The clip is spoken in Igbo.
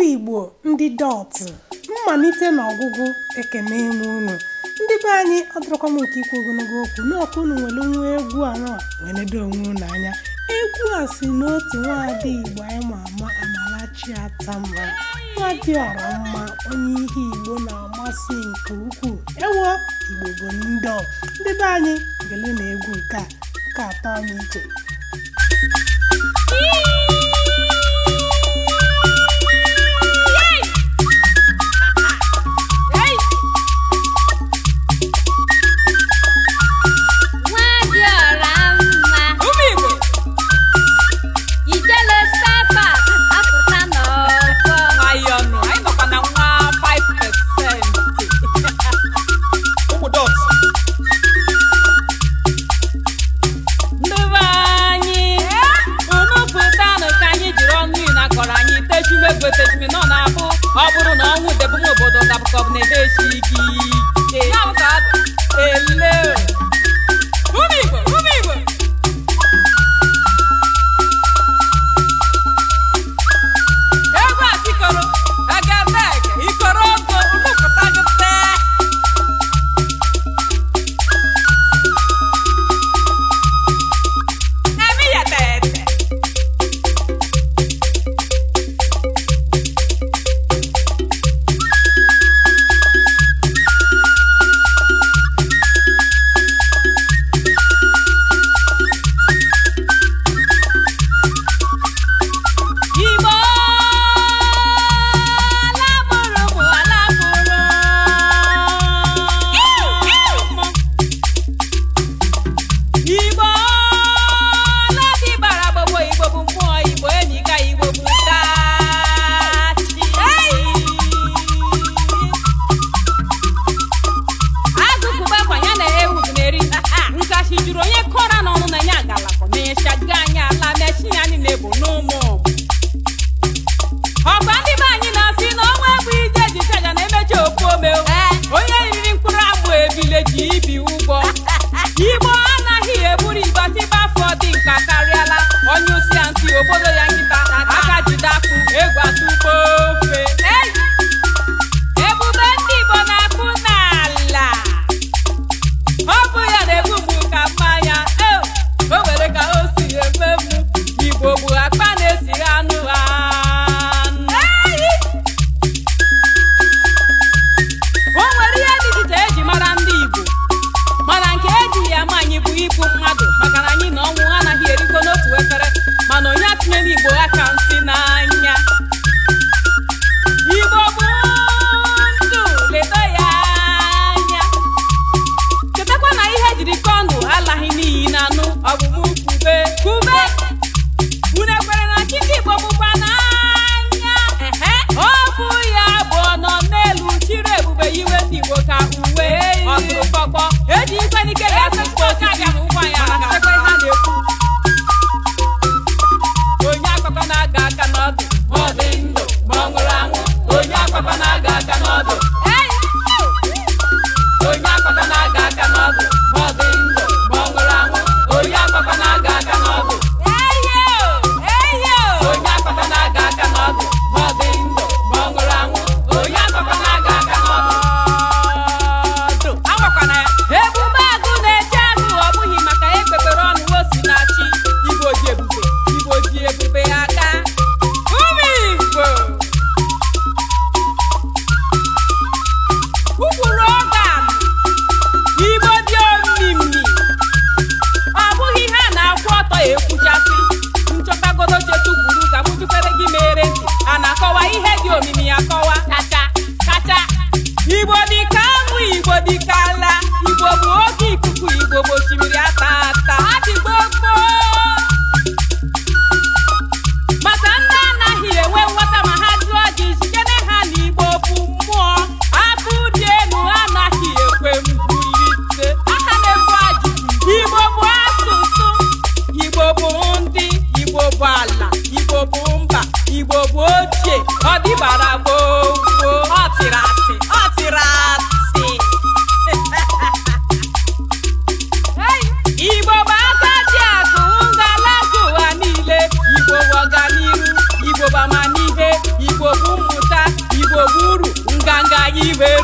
Igbo ndị dọt mmalite na ọgwụgwụ ekene ime unu ndị be anyị ọdụrọkwa m nke ikwu ogologo okwu n'ọkụ unu nwere nwa egwu anọ wenedo onwe unu anya. Egwu a si n'otu nwaada Igbo anyị ma ama Amarachi Atama, nwadịọra mma onye ihe Igbo na-amasị nke ukwuu. Ewo Igbo bụ ndọ ndị be anyị gele na egwu nke atọ anyị iche. Ọ bụrụ na ọnwụ debụ m obodo gabụkọb na-ehechi gị ike ya bụ ka ele ụmụ Igbo egwu a tikọrọ agaba ikọrọ ogo ụlụpụta gị tee emi ya tete Igbo anaghị eburu ịgbatị bafọ dị nka karịala onye usi ansi obodo ya nkịta aka jide akpụ egwu atụkpo ofe ebube ndị Igbo na-akpụ n'ala ọ bụ ya na-egbu mgbu ka mmanya o nwere ka o si eme mụ Igbo bụ akpa na-esighị anụ o nwere ihe dị iche eji mara ndị Igbo mana nke ejighị ama anyị bụ ịbụ mmadụ maka na anyị na ọnwụ anaghị erikọ n'otu efere mana onye atinyela Igbo aka nsị n'anya Igbo bụ ndụ ledo ya anya chetakwa na ihe jiri kọọ ndụ alaghị n'iyi na anụ ọbụmụ kube unu ekwere na nkịta Igbo bụkwa n'anya ọ bụ ya bụ ọnọ n'elu chiri ebube iwe ndị Igbo ka uwe ọtụrụkpọkpọ eji ikwenike ga-asụkwa osisi ụgwọ ya mana sekwe ha na-ekwu onye akpakọ na-aga aka n'ọdụ ma ọ dị ndụ ma ọ nwụrụ anwụ onye akpakọ na-aga aka n'ọdụ onye akpakọ na-aga aka n'ọdụ ma ọ dị ndụ ma ọ nwụrụ anwụ onye akpakọ na-aga aka n'ọdụ onye akpakọ na-aga aka n'ọdụ ma ọ dị ndụ ma ọ nwụrụ anwụ onye akpakọ na-aga aka n'ọdụ ebube agụ na-eche agụ ọ bụghị maka ekpekpere ọnụ osi na-achị Igbo ji ebube aka ụmụ Igbo ụkpụrụ ọgan Igbo dị omimi ọ bụghị ihe a na-akwụ ọtọ ya ekwuchasị nchọtagodo chetukwuru ka m jupere gị mere ntị a na-akọwa ihe dị omimi ya kọwa kacha Igbo dị ka anwụ Igbo dị ka ala Igbo bụ oke ikuku Igbo bụ osimiri ata adịgbo gboo maka ndị anaghị enwe nghọta ma ha jụọ gị jikere ha na Igbo bụ mmụọ akụ dị elu anaghị ekwe mbulite aka na-ebu ajụ Igbo bụ asụsụ Igbo bụ ndị Igbo bụ ala Igbo bụ mba Igbo bụ ochie ọ dịbara gboo ọ tịrị atị Igbo bụ aka ji akụ ngalaba ụwa niile Igbo bụ ọganihu Igbo bụ amamihe Igbo bụ mmụọ n'igwe